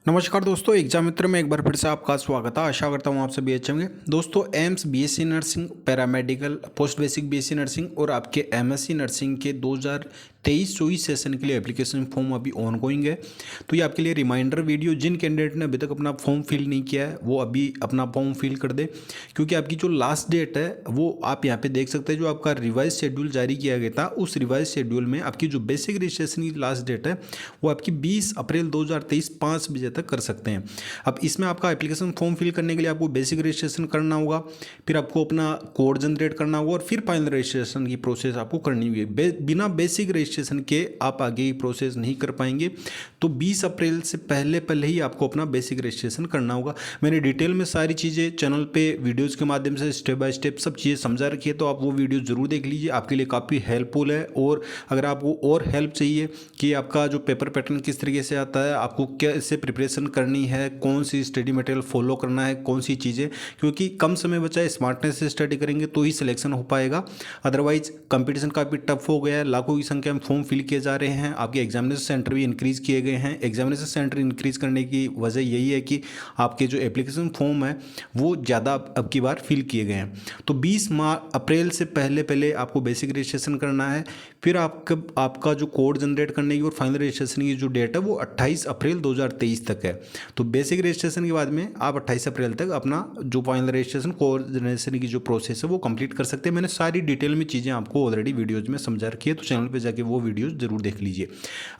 नमस्कार दोस्तों, एग्जाम मित्र में एक बार फिर से आपका स्वागत है। आशा करता हूँ आप सभी अच्छे होंगे। दोस्तों, AIIMS BSc nursing, paramedical, post basic BSc nursing और आपके एमएससी नर्सिंग के 2023-24 सेशन के लिए एप्लीकेशन फॉर्म अभी ऑनगोइंग है। तो ये आपके लिए रिमाइंडर वीडियो, जिन कैंडिडेट ने अभी तक अपना फॉर्म फिल नहीं किया है वो अभी अपना फॉर्म फिल कर दे, क्योंकि आपकी जो लास्ट डेट है वो आप यहाँ पे देख सकते हैं। जो आपका रिवाइज शेड्यूल जारी किया गया था, उस रिवाइज शेड्यूल में आपकी जो बेसिक रजिस्ट्रेशन की लास्ट डेट है वो आपकी 20 अप्रैल 2023 5 बजे तक कर सकते हैं। अब इसमें आपका एप्लीकेशन फॉर्म फिल करने के लिए आपको बेसिक रजिस्ट्रेशन करना होगा, फिर आपको अपना कोड जनरेट करना होगा और फिर फाइनल रजिस्ट्रेशन की प्रोसेस आपको करनी होगी। बिना बेसिक रजिस्ट्रेशन के आप आगे की प्रोसेस नहीं कर पाएंगे। तो 20 अप्रैल से पहले पहले ही आपको अपना बेसिक रजिस्ट्रेशन करना होगा। मैंने डिटेल में सारी चीज़ें चैनल पे वीडियोज़ के माध्यम से स्टेप बाय स्टेप सब चीज़ें समझा रखी है, तो आप वो वीडियो ज़रूर देख लीजिए, आपके लिए काफ़ी हेल्पफुल है। और अगर आपको और हेल्प चाहिए कि आपका जो पेपर पैटर्न किस तरीके से आता है, आपको कैसे प्रिपरेशन करनी है, कौन सी स्टडी मटेरियल फॉलो करना है, कौन सी चीज़ें, क्योंकि कम समय बचा है, स्मार्टनेस से स्टडी करेंगे तो ही सिलेक्शन हो पाएगा। अदरवाइज कंपटीशन काफ़ी टफ हो गया है, लाखों की संख्या में फॉर्म फिल किए जा रहे हैं। आपके एग्जामिनेशन सेंटर भी इंक्रीज़ किए गए हैं। एग्जामिनेशन सेंटर इंक्रीज़ करने की वजह यही है कि आपके जो एप्लीकेशन फॉर्म है वो ज़्यादा अब की बार फिल किए गए हैं। तो 20 अप्रैल से पहले पहले आपको बेसिक रजिस्ट्रेशन करना है। फिर आपका जो कोड जनरेट करने की और फाइनल रजिस्ट्रेशन की जो डेट है वो 28 अप्रैल 2023 तक है। तो बेसिक रजिस्ट्रेशन के बाद में आप 28 अप्रैल तक अपना जो फाइनल रजिस्ट्रेशन कोड जनरेशन की जो प्रोसेस है वो कंप्लीट कर सकते हैं। मैंने सारी डिटेल में चीज़ें आपको ऑलरेडी वीडियोज़ में समझा रखी है, तो चैनल पे जाके वो वीडियोज़ जरूर देख लीजिए।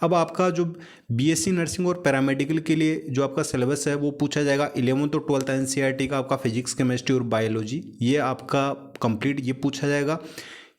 अब आपका जो बीएससी नर्सिंग और पैरामेडिकल के लिए जो आपका सिलेबस है वो पूछा जाएगा 11th और 12th एनसीईआरटी का, आपका फिजिक्स, केमिस्ट्री और बायोलॉजी, ये आपका कंप्लीट ये पूछा जाएगा।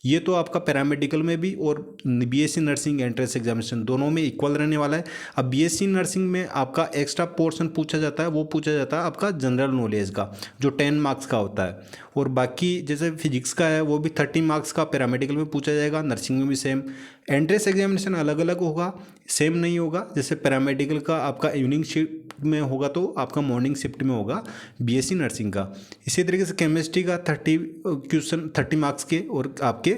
ये तो आपका पैरामेडिकल में भी और बीएससी नर्सिंग एंट्रेंस एग्जामिनेशन दोनों में इक्वल रहने वाला है। अब बीएससी नर्सिंग में आपका एक्स्ट्रा पोर्शन पूछा जाता है, वो पूछा जाता है आपका जनरल नॉलेज का, जो 10 मार्क्स का होता है। और बाकी जैसे फिजिक्स का है वो भी 30 मार्क्स का पैरामेडिकल में पूछा जाएगा, नर्सिंग में भी सेम। एंट्रेंस एग्जामिनेशन अलग अलग होगा, सेम नहीं होगा। जैसे पैरामेडिकल का आपका इवनिंग शिफ्ट में होगा तो आपका मॉर्निंग शिफ्ट में होगा बीएससी नर्सिंग का। इसी तरीके से केमिस्ट्री का 30 क्वेश्चन 30 मार्क्स के, और आपके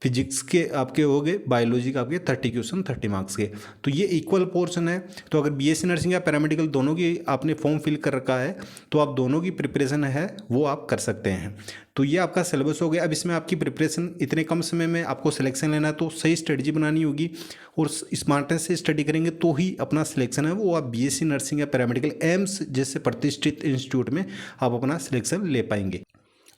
फिजिक्स के आपके हो गए, बायोलॉजी का आपके 30 क्वेश्चन 30 मार्क्स के। तो ये इक्वल पोर्शन है। तो अगर बीएससी नर्सिंग या पैरामेडिकल दोनों की आपने फॉर्म फिल कर रखा है तो आप दोनों की प्रिपरेशन है वो आप कर सकते हैं। तो ये आपका सिलेबस हो गया। अब इसमें आपकी प्रिपरेशन इतने कम समय में आपको सिलेक्शन लेना है तो सही स्ट्रेटजी बनानी होगी और स्मार्टनेस से स्टडी करेंगे तो ही अपना सिलेक्शन है वो आप बीएससी नर्सिंग या पैरामेडिकल एम्स जैसे प्रतिष्ठित इंस्टीट्यूट में आप अपना सिलेक्शन ले पाएंगे।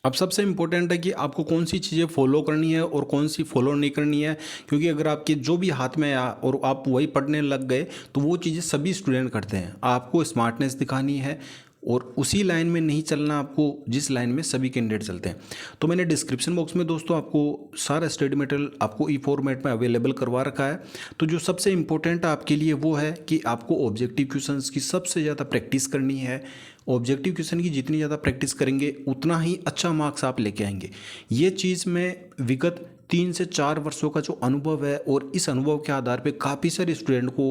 अब सबसे इम्पोर्टेंट है कि आपको कौन सी चीज़ें फॉलो करनी है और कौन सी फॉलो नहीं करनी है, क्योंकि अगर आपके जो भी हाथ में आया और आप वही पढ़ने लग गए तो वो चीज़ें सभी स्टूडेंट करते हैं। आपको स्मार्टनेस दिखानी है और उसी लाइन में नहीं चलना आपको जिस लाइन में सभी कैंडिडेट चलते हैं। तो मैंने डिस्क्रिप्शन बॉक्स में दोस्तों आपको सारा स्टडी मटेरियल आपको ई फॉर्मेट में अवेलेबल करवा रखा है। तो जो सबसे इम्पोर्टेंट आपके लिए वो है कि आपको ऑब्जेक्टिव क्वेश्चंस की सबसे ज़्यादा प्रैक्टिस करनी है। ऑब्जेक्टिव क्वेश्चन की जितनी ज़्यादा प्रैक्टिस करेंगे उतना ही अच्छा मार्क्स आप लेके आएंगे। ये चीज़ मैं विगत 3 से 4 वर्षों का जो अनुभव है और इस अनुभव के आधार पे काफ़ी सारे स्टूडेंट को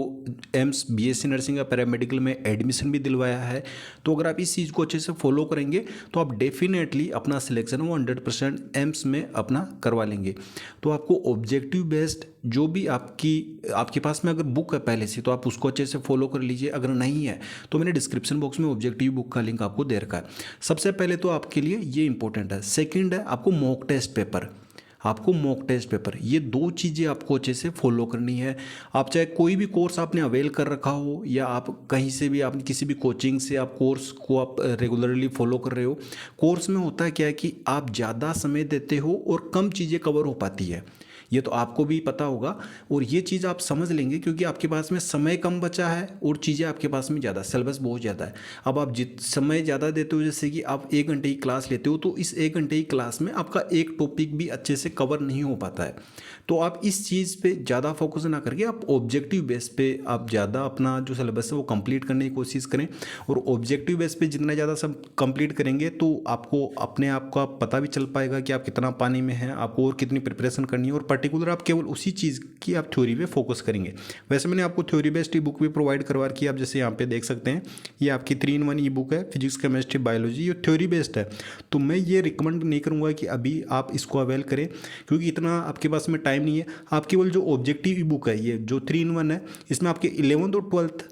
एम्स बीएससी नर्सिंग या पैरामेडिकल में एडमिशन भी दिलवाया है। तो अगर आप इस चीज़ को अच्छे से फॉलो करेंगे तो आप डेफिनेटली अपना सिलेक्शन वो 100% एम्स में अपना करवा लेंगे। तो आपको ऑब्जेक्टिव बेस्ड जो भी आपके पास में अगर बुक है पहले से तो आप उसको अच्छे से फॉलो कर लीजिए। अगर नहीं है तो मैंने डिस्क्रिप्शन बॉक्स में ऑब्जेक्टिव बुक का लिंक आपको दे रखा है। सबसे पहले तो आपके लिए ये इंपॉर्टेंट है। सेकंड है आपको मॉक टेस्ट पेपर। आपको मॉक टेस्ट पेपर, ये दो चीज़ें आपको अच्छे से फॉलो करनी है। आप चाहे कोई भी कोर्स आपने अवेल कर रखा हो या आप कहीं से भी आप किसी भी कोचिंग से आप कोर्स को आप रेगुलरली फॉलो कर रहे हो, कोर्स में होता है क्या है कि आप ज़्यादा समय देते हो और कम चीज़ें कवर हो पाती है। ये तो आपको भी पता होगा और ये चीज़ आप समझ लेंगे क्योंकि आपके पास में समय कम बचा है और चीज़ें आपके पास में ज़्यादा, सिलेबस बहुत ज़्यादा है। अब आप जित समय ज़्यादा देते हो, जैसे कि आप 1 घंटे की क्लास लेते हो तो इस 1 घंटे की क्लास में आपका एक टॉपिक भी अच्छे से कवर नहीं हो पाता है। तो आप इस चीज़ पे ज़्यादा फोकस ना करके आप ऑब्जेक्टिव बेस पे आप ज़्यादा अपना जो सिलेबस है वो कंप्लीट करने की कोशिश करें। और ऑब्जेक्टिव बेस पे जितना ज़्यादा सब कंप्लीट करेंगे तो आपको अपने आप का पता भी चल पाएगा कि आप कितना पानी में हैं, आपको और कितनी प्रिपरेशन करनी है, और पर्टिकुलर आप केवल उसी चीज़ की आप थ्योरी पे फोकस करेंगे। वैसे मैंने आपको थ्योरी बेस्ड ई बुक भी प्रोवाइड करवा रखी है। आप जैसे यहाँ पे देख सकते हैं ये आपकी 3-in-1 ई बुक है, फिजिक्स, केमिस्ट्री, बायोलॉजी, ये थ्योरी बेस्ड है। तो मैं ये रिकमेंड नहीं करूँगा कि अभी आप इसको अवेल करें क्योंकि इतना आपके पास में टाइम नहीं है। आप केवल जो ऑब्जेक्टिव ई बुक है, ये जो 3-in-1 है, इसमें आपके 11th और 12th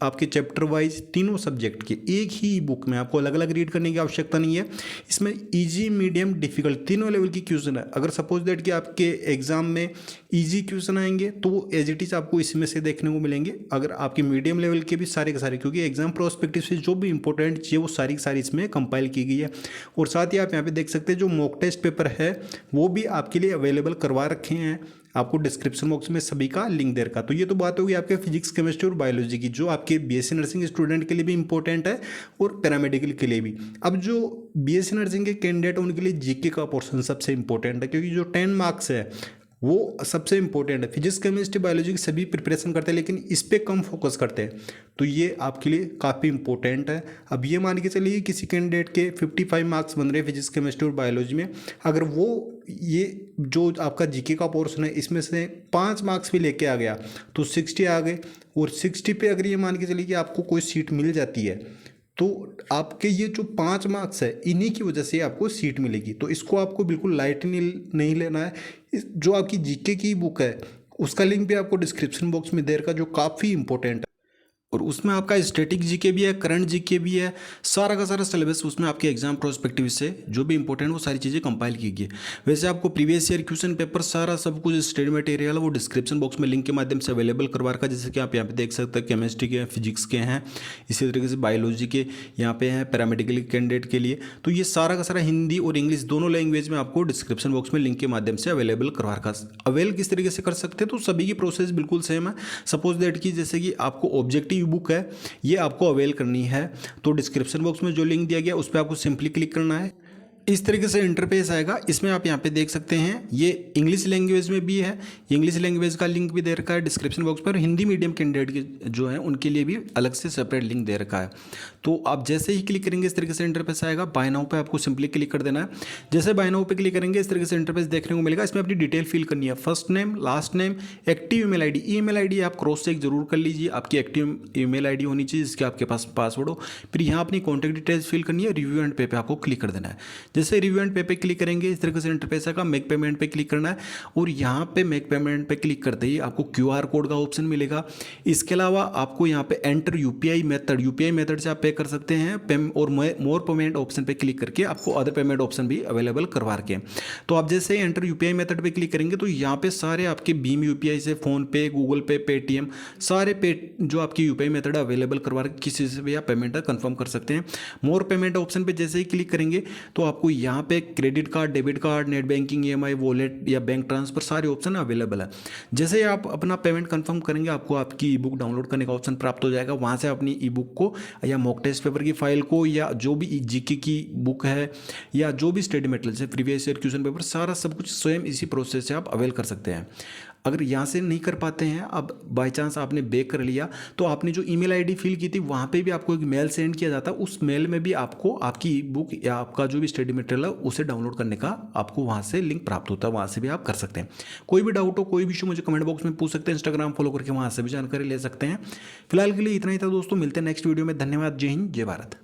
आपके चैप्टर वाइज तीनों सब्जेक्ट के एक ही बुक में, आपको अलग अलग रीड करने की आवश्यकता नहीं है। इसमें इजी, मीडियम, डिफिकल्ट तीनों लेवल की क्वेश्चन है। अगर सपोज दैट कि आपके एग्जाम में इजी क्वेश्चन आएंगे तो वो एज इट इज आपको इसमें से देखने को मिलेंगे। अगर आपके मीडियम लेवल के भी सारे के सारे, क्योंकि एग्जाम प्रोस्पेक्टिव से जो भी इंपॉर्टेंट चीज़ वो सारी की सारी इसमें कंपाइल की गई है। और साथ ही आप यहाँ पे देख सकते हैं जो मॉक टेस्ट पेपर है वो भी आपके लिए अवेलेबल करवा रखे हैं, आपको डिस्क्रिप्शन बॉक्स में सभी का लिंक दे रखा। तो ये तो बात होगी आपके फिजिक्स, केमिस्ट्री और बायोलॉजी की, जो आपके बीएससी नर्सिंग स्टूडेंट के लिए भी इंपॉर्टेंट है और पैरामेडिकल के लिए भी। अब जो बीएससी नर्सिंग के कैंडिडेट उनके लिए जीके का पोर्शन सबसे इंपॉर्टेंट है, क्योंकि जो 10 मार्क्स है वो सबसे इंपॉर्टेंट है। फिजिक्स, केमिस्ट्री, बायोलॉजी की सभी प्रिपरेशन करते हैं लेकिन इस पर कम फोकस करते हैं, तो ये आपके लिए काफ़ी इंपॉर्टेंट है। अब ये मान के चलिए किसी कैंडिडेट के 55 मार्क्स बन रहे हैं फिजिक्स, केमिस्ट्री और बायोलॉजी में, अगर वो ये जो आपका जीके का पोर्शन है इसमें से 5 मार्क्स भी लेके आ गया तो 60 आ गए। और 60 पे अगर ये मान के चलिए कि आपको कोई सीट मिल जाती है तो आपके ये जो 5 मार्क्स है इन्हीं की वजह से आपको सीट मिलेगी। तो इसको आपको बिल्कुल लाइट नहीं लेना है। जो आपकी जीके की बुक है उसका लिंक भी आपको डिस्क्रिप्शन बॉक्स में दे रखा, जो काफ़ी इंपॉर्टेंट है। और उसमें आपका स्टैटिक जीके भी है, करंट जीके भी है, सारा का सारा सिलेबस उसमें आपके एग्जाम प्रोस्पेक्टिव से जो भी इंपॉर्टेंट वो सारी चीज़ें कंपाइल की गई है। वैसे आपको प्रीवियस ईयर क्वेश्चन पेपर सारा सब कुछ स्टडी मटेरियल वो डिस्क्रिप्शन बॉक्स में लिंक के माध्यम से अवेलेबल करवा रखा है। जैसे कि आप यहाँ पे देख सकते हैं केमिस्ट्री के, फिजिक्स के हैं, इसी तरीके से बायोलॉजी के यहाँ पे हैं, पैरामेडिकल कैंडिडेट के लिए। तो ये सारा का सारा हिंदी और इंग्लिश दोनों लैंग्वेज में आपको डिस्क्रिप्शन बॉक्स में लिंक के माध्यम से अवेलेबल करवा रखा। अवेल किस तरीके से कर सकते हैं, तो सभी की प्रोसेस बिल्कुल सेम है। सपोज दैट कि जैसे कि आपको ऑब्जेक्टिव बुक है ये आपको अवेल करनी है, तो डिस्क्रिप्शन बॉक्स में जो लिंक दिया गया उस पर आपको सिंपली क्लिक करना है। इस तरीके से इंटरफेस आएगा। इसमें आप यहाँ पे देख सकते हैं ये इंग्लिश लैंग्वेज में भी है, इंग्लिश लैंग्वेज का लिंक भी दे रखा है डिस्क्रिप्शन बॉक्स पर। हिंदी मीडियम कैंडिडेट के जो है उनके लिए भी अलग से सेपरेट लिंक दे रखा है। तो आप जैसे ही क्लिक करेंगे इस तरीके से इंटरफेस आएगा। बाय नाउ पे आपको सिंपली क्लिक कर देना है। जैसे बाय नाउ पे क्लिक करेंगे इस तरीके से इंटरफेस देखने को मिलेगा। इसमें अपनी डिटेल फिल करनी है, first name, last name, active email ID. Email ID आप क्रॉस चेक जरूर कर लीजिए, आपकी एक्टिव ईमेल आईडी होनी चाहिए जिसके आपके पास पासवर्ड हो। फिर यहाँ अपनी कॉन्टैक्ट डिटेल्स फिल करनी है, रिव्यू एंड पे पे आपको क्लिक कर देना है। जैसे रिव्यू एंड पे पे क्लिक करेंगे इस तरीके से इंटरफेस आएगा। मेक पेमेंट पे क्लिक करना है और यहाँ पे मेक पेमेंट पे क्लिक करते ही आपको क्यूआर कोड का ऑप्शन मिलेगा। इसके अलावा आपको यहाँ पे एंटर यूपीआई मेथड से आप पे कर सकते हैं, और मोर पेमेंट ऑप्शन पे क्लिक करके आपको अदर पेमेंट ऑप्शन भी अवेलेबल करवा रखे हैं। तो आप जैसे एंटर यूपीआई मेथड पे क्लिक करेंगे तो यहाँ पे सारे आपके भीम यूपीआई से, फोन पे, गूगल पे, पेटीएम, सारे पे जो आपकी यूपीआई मेथड अवेलेबल करवा रखे, किसी से भी आप पेमेंट कंफर्म कर सकते हैं। मोर पेमेंट ऑप्शन पे जैसे ही क्लिक करेंगे तो आपको यहाँ पे credit card, debit card, net banking, EMI, wallet या बैंक ट्रांसफर सारे ऑप्शन अवेलेबल है। जैसे ही आप अपना पेमेंट कंफर्म करेंगे आपको आपकी ई बुक डाउनलोड करने का ऑप्शन प्राप्त हो जाएगा। वहाँ से अपनी ई बुक को या मॉक टेस्ट पेपर की फाइल को या जो भी जीके की बुक है या जो भी स्टडी मटेरियल है, प्रीवियस ईयर क्वेश्चन पेपर, सारा सब कुछ स्वयं इसी प्रोसेस से आप अवेल कर सकते हैं। अगर यहाँ से नहीं कर पाते हैं, अब बाय चांस आपने बेक कर लिया तो आपने जो ईमेल आईडी फिल की थी वहाँ पे भी आपको एक मेल सेंड किया जाता है। उस मेल में भी आपको आपकी ई बुक या आपका जो भी स्टडी मटेरियल है उसे डाउनलोड करने का आपको वहाँ से लिंक प्राप्त होता है, वहाँ से भी आप कर सकते हैं। कोई भी डाउट हो, कोई भी इशू मुझे कमेंट बॉक्स में पूछ सकते हैं, इंस्टाग्राम फॉलो करके वहाँ से भी जानकारी ले सकते हैं। फिलहाल के लिए इतना ही था दोस्तों, मिलते हैं नेक्स्ट वीडियो में। धन्यवाद, जय हिंद, जय भारत।